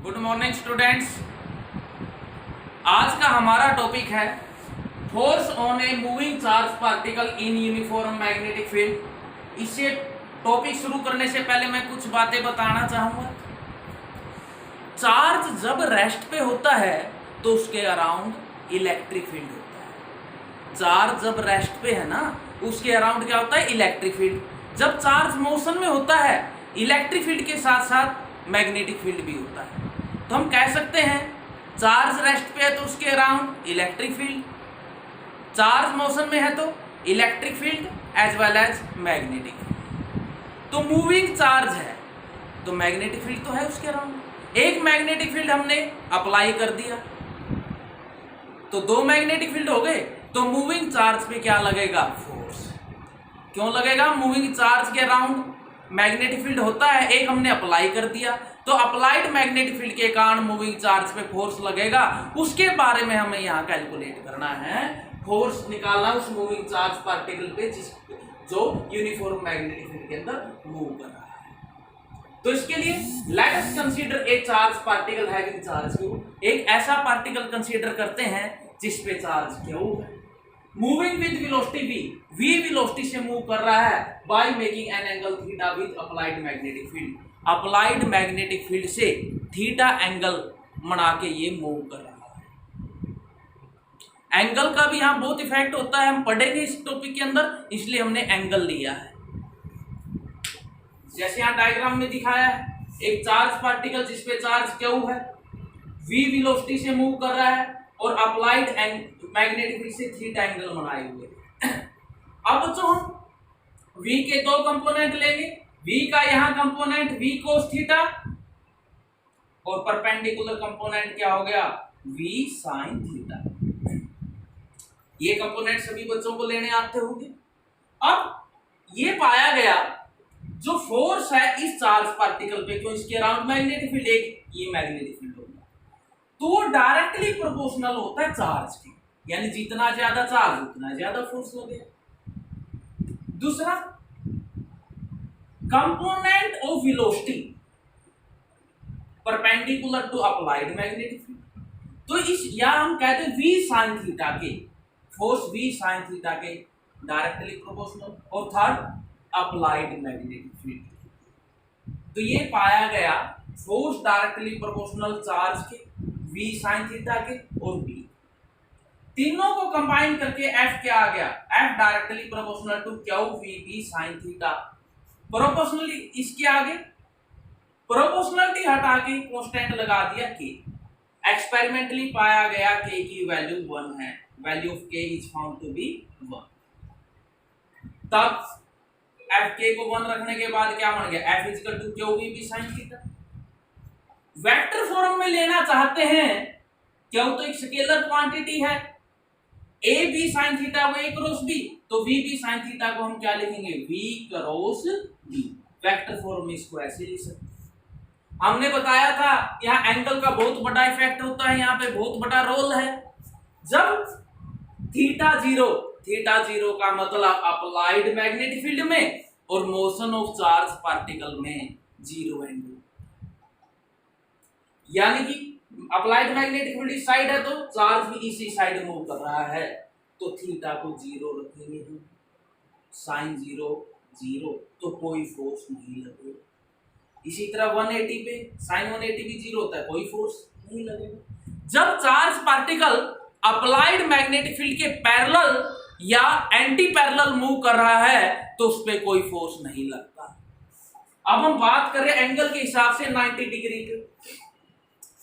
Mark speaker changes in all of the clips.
Speaker 1: Good morning students. आज का हमारा टॉपिक है force on A moving charge particle in uniform magnetic field. इससे टॉपिक शुरू करने से पहले मैं कुछ बातें बताना चाहूंगा। चार्ज जब रेस्ट पे होता है तो उसके अराउंड इलेक्ट्रिक फील्ड होता है। चार्ज जब रेस्ट पे है ना, उसके अराउंड क्या होता है? Electric field. जब चार्ज मोशन में होता है, इलेक्ट्रिक फील्ड के साथ साथ मैग्नेटिक फील्ड भी होता है। तो हम कह सकते हैं चार्ज रेस्ट पे है तो उसके around electric field, charge motion में है तो electric field as well as magnetic field. तो मूविंग चार्ज है तो मैग्नेटिक फील्ड तो है उसके अराउंड। एक मैग्नेटिक फील्ड हमने अप्लाई कर दिया तो दो मैग्नेटिक फील्ड हो गए। तो मूविंग चार्ज पे क्या लगेगा? फोर्स। क्यों लगेगा? मूविंग चार्ज के अराउंड मैग्नेटिक फील्ड होता है, एक हमने अप्लाई कर दिया तो अप्लाइड मैग्नेटिक फील्ड के कारण मूविंग चार्ज पे फोर्स लगेगा। उसके बारे में हमें यहाँ कैलकुलेट करना है, फोर्स निकालना उस मूविंग चार्ज पार्टिकल पे जो यूनिफॉर्म मैग्नेटिक फील्ड के अंदर मूव कर रहा है। तो इसके लिए let us consider a charge particle having charge Q। एक ऐसा पार्टिकल कंसीडर करते हैं जिस पे चार्ज Q है, moving with velocity v velocity से मूव कर रहा है by making an angle theta with applied magnetic field. Applied magnetic field से थीटा एंगल बना के ये मूव कर रहा है। एंगल का भी यहाँ बहुत इफेक्ट होता है, हम पढ़ेंगे इस टॉपिक के अंदर, इसलिए हमने एंगल लिया है। जैसे यहाँ डायग्राम में दिखाया है, एक चार्ज पार्टिकल जिसपे चार्ज Q है, v वेलोसिटी से मूव कर रहा है और अप्लाइड मैग्नेटिक फील्ड से थीटा एंगल बनाए हुए। अब बच्चों हम v के दो कंपोनेंट लेंगे, v का यहाँ कंपोनेंट v cos थीटा और परपेंडिकुलर कंपोनेंट क्या हो गया? v sin theta. ये कंपोनेंट सभी बच्चों को लेने आते होंगे। अब ये पाया गया जो फोर्स है इस चार्ज पार्टिकल पे, क्यों इसके अराउंड मैग्नेटिक फील्ड, एक ये मैग्नेटिक फील्ड होगा, तो वो डायरेक्टली प्रोपोर्शनल होता है चार्ज के, यानी जितना ज्यादा चार्ज उतना ज्यादा फोर्स लगेगा। दूसरा, component of velocity perpendicular to applied magnetic field. तो इस या हम कहते हैं v sin थीटा के, फोर्स v sin थीटा के डायरेक्टली प्रोपोर्शनल। और थर्ड, अप्लाइड मैग्नेटिक फील्ड। तो ये पाया गया फोर्स डायरेक्टली प्रोपोर्शनल चार्ज के, v sin थीटा के और b, तीनों को कंबाइन करके F क्या आ गया? F directly proportional to Q v b sin theta. Proportionally इसके आगे प्रोपोर्शनलिटी हटा के कांस्टेंट लगा दिया k। एक्सपेरिमेंटली पाया गया k की वैल्यू 1 है, value of k is found to be 1। तब f k को 1 रखने के बाद क्या बन गया? F equal to Q v b sin theta. Vector form में लेना चाहते हैं, Q तो एक स्केलर क्वांटिटी है, a b sin थीटा वो a क्रॉस b, तो v b sin थीटा को हम क्या लिखेंगे? v cross b। Vector form में इसको ऐसे लिख सकते हैं। हमने बताया था यहाँ एंगल का बहुत बड़ा इफेक्ट होता है, यहाँ पे बहुत बड़ा रोल है। जब थीटा जीरो का मतलब अप्लाइड मैग्नेटिक फील्ड में और मोशन ऑफ चार्ज पार्टिकल में जीरो एंगल, यानी कि अप्लाइड मैग्नेटिक फील्ड इस साइड है तो चार्ज भी इसी साइड मूव कर रहा है, तो थीटा को 0 रखेंगे हम, साइन 0 तो कोई फोर्स नहीं लगेगा। इसी तरह 180 पे साइन 180 भी 0 होता है, कोई फोर्स नहीं लगेगा। जब charge particle applied magnetic field के पैरेलल या एंटी पैरेलल मूव कर रहा है तो उस पर कोई फोर्स नहीं लगता। अब हम बात करें एंगल के हिसाब से 90 डिग्री के,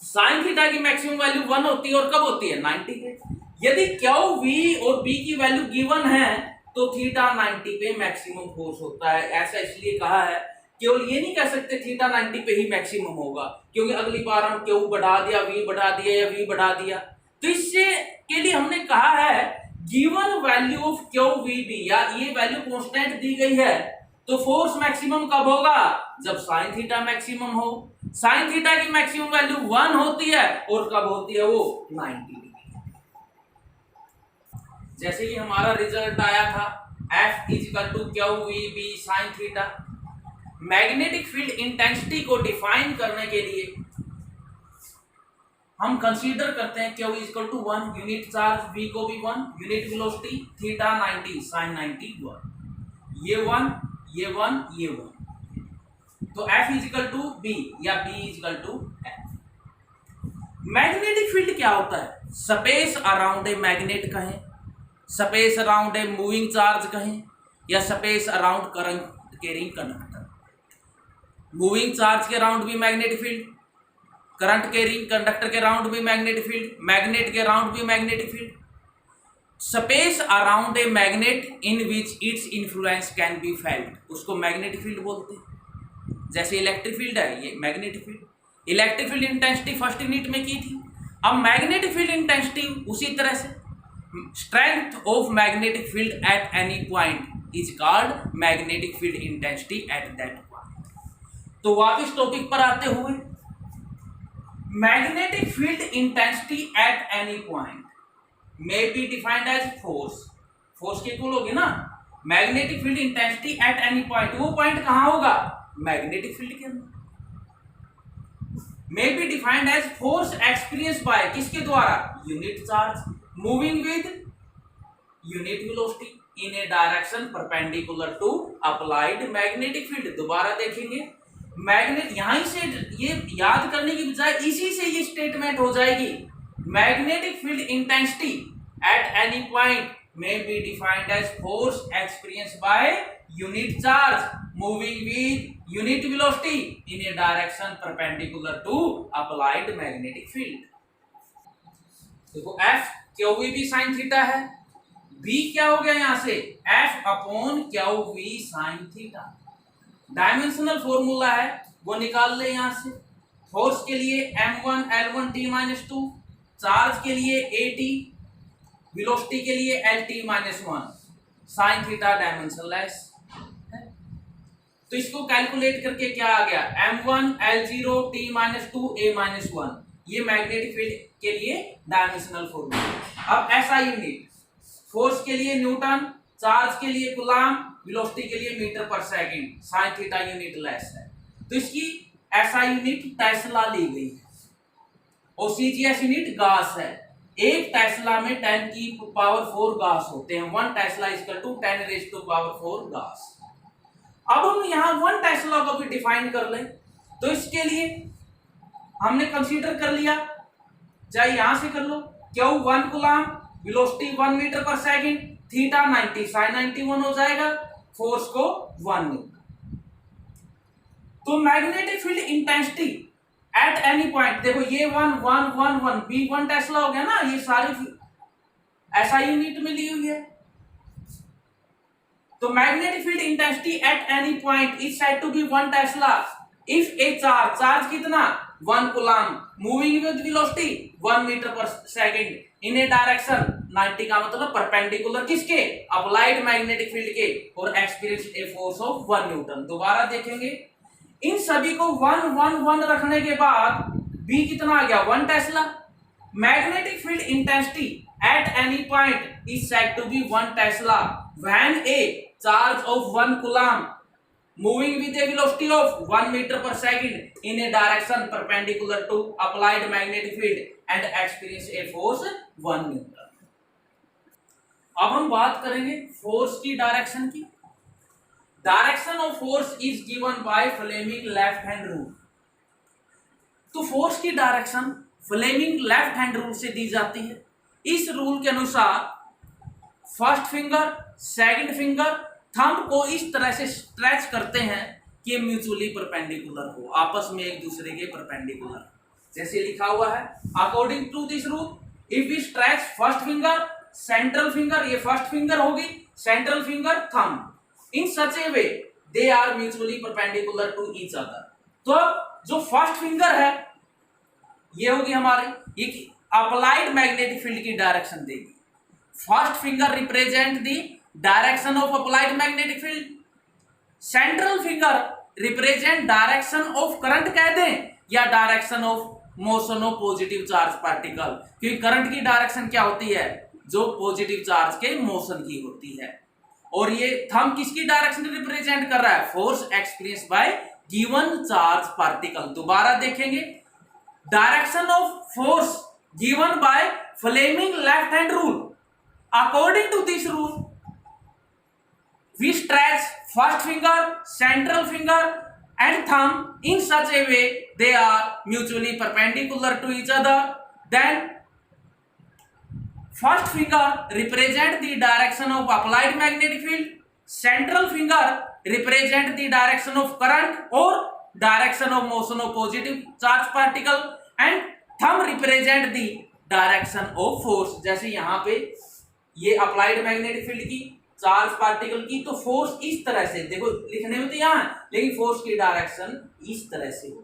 Speaker 1: साइन थीटा की मैक्सिमम वैल्यू 1 होती है और कब होती है? 90 पे। यदि Q v और b की वैल्यू गिवन है तो थीटा 90 पे मैक्सिमम फोर्स होता है। ऐसा इसलिए कहा है, केवल ये नहीं कह सकते थीटा 90 पे ही मैक्सिमम होगा, क्योंकि अगली बार हम Q बढ़ा दिया, v बढ़ा दिया या v बढ़ा दिया, तो इससे के लिए हमने कहा है given value of Q v b, या ये वैल्यू कांस्टेंट दी गई है तो फोर्स मैक्सिमम कब होगा? जब साइन थीटा मैक्सिमम हो। साइन थीटा की मैक्सिमम वैल्यू 1 होती है और कब होती है वो? 90 डिग्री। जैसे कि हमारा रिजल्ट आया था F equal to Q v b sin theta. Magnetic field intensity को डिफाइन करने के लिए हम कंसीडर करते हैं Q equal to 1, unit charge V को भी 1, यूनिट वेलोसिटी थीटा 90 साइन 90 1, ये 1 ये 1 ये 1, तो F इक्वल टू B या B equal to F। Magnetic field क्या होता है? स्पेस अराउंड ए मैग्नेट कहें, space around a moving charge कहें, या space around current carrying conductor. Moving charge के अराउंड भी magnetic field, current carrying conductor के अराउंड भी मैग्नेटिक फील्ड, मैग्नेट के अराउंड भी magnetic field. Space around a magnet in which its influence can be felt, उसको मैग्नेटिक फील्ड बोलते हैं। जैसे इलेक्ट्रिक फील्ड है, ये magnetic field. Electric field intensity first unit में की थी, अब मैग्नेटिक फील्ड इंटेंसिटी उसी तरह से। Strength of magnetic field at any point is called magnetic field intensity at that point. तो वापस टॉपिक पर आते हुए, magnetic field intensity at any point may be defined as force, force के equal होगी ना। Magnetic field intensity at any point, वो point कहां होगा? मैग्नेटिक फील्ड के अंदर। May be defined as force experience by, किसके द्वारा? Unit charge moving with unit velocity in a direction perpendicular to applied magnetic field. दोबारा देखेंगे, मैग्नेट, यहां से ये याद करने की बजाय इसी से ये स्टेटमेंट हो जाएगी। Magnetic field intensity at any point may be defined as force experience by unit charge moving with unit velocity in a direction perpendicular to applied magnetic field. देखो F Q v sine theta है, B क्या हो गया यहां से? F upon Q v sine theta. Dimensional formula है वो निकाल ले यहां से। फोर्स के लिए m1 l1 t-2, चार्ज के लिए at, वेलोसिटी के लिए lt-1, साइन थीटा डायमेंशनलेस है। तो इसको कैलकुलेट करके क्या आ गया? m1 l0 t-2 a-1, ये मैग्नेटिक फील्ड के लिए डायमेंशनल फॉर्मूला। अब SI यूनिट, फोर्स के लिए न्यूटन, चार्ज के लिए कूलम, वेलोसिटी के लिए metre per second, sine theta unit less है। तो इसकी SI यूनिट टेस्ला ली गई है और CGS यूनिट गास है। एक टेस्ला में 10 की पावर 4 गास होते हैं। 1 tesla equal to 10 raise to power 4 gauss. अब हम यहाँ 1 टेस्ला को भी डिफाइन कर लें, तो इसके लिए हमने कंसीडर कर लिया, चाहे यहां से कर लो, Q 1 coulomb, velocity 1 metre per second, theta 90 sign 91 हो जाएगा, फोर्स को 1 न्यूटन। तो magnetic field intensity at any point, देखो ये 1 1 1 1 बी 1 टेस्ला हो गया ना, ये सारी SI यूनिट में ली हुई है। तो magnetic field intensity at any point is said to be 1 tesla if a charge कितना? 1 coulomb, moving with velocity 1 metre per second in a direction 90 का मतलब परपेंडिकुलर किसके? अप्लाइड मैग्नेटिक फील्ड के, और experience a force of 1 Newton. दोबारा देखेंगे, इन सभी को 1 1 1 रखने के बाद B कितना आ गया? 1 tesla. Magnetic field intensity at any point is said to be 1 tesla when a charge of 1 coulomb moving with a velocity of 1 meter per second in a direction perpendicular to applied magnetic field and experience a force 1 Newton। अब हम बात करेंगे force की direction की। Direction of force is given by Fleming left hand rule. तो force की direction Fleming left hand rule से दी जाती है। इस रूल के अनुसार first finger, second finger, thumb को इस तरह से स्ट्रेच करते हैं कि म्यूचुअली परपेंडिकुलर हो, आपस में एक दूसरे के परपेंडिकुलर। जैसे लिखा हुआ है, according to this rule if we stretch first finger, central finger, ये फर्स्ट फिंगर होगी, central finger, thumb, in such a way they are mutually perpendicular to each other. तो अब जो फर्स्ट फिंगर है ये होगी हमारी, ये अप्लाइड मैग्नेटिक फील्ड की डायरेक्शन देगी। First finger represent the direction of applied magnetic field, central finger represent direction of current कह दें या direction of motion of positive charge particle, क्योंकि करंट की डायरेक्शन क्या होती है? जो पॉजिटिव चार्ज के मोशन की होती है। और ये थंब किसकी डायरेक्शन रिप्रेजेंट कर रहा है? Force experience by given charge particle. दोबारा देखेंगे, direction of force given by Fleming left hand rule. According to this rule, we stretch first finger, central finger and thumb in such a way they are mutually perpendicular to each other. Then first finger represent the direction of applied magnetic field, central finger represent the direction of current or direction of motion of positive charge particle, and thumb represent the direction of force. जैसे यहाँ पे ये applied magnetic field की, charge particle की, तो force इस तरह से देखो, लिखने में तो यहाँ, लेकिन फोर्स की डायरेक्शन इस तरह से हो.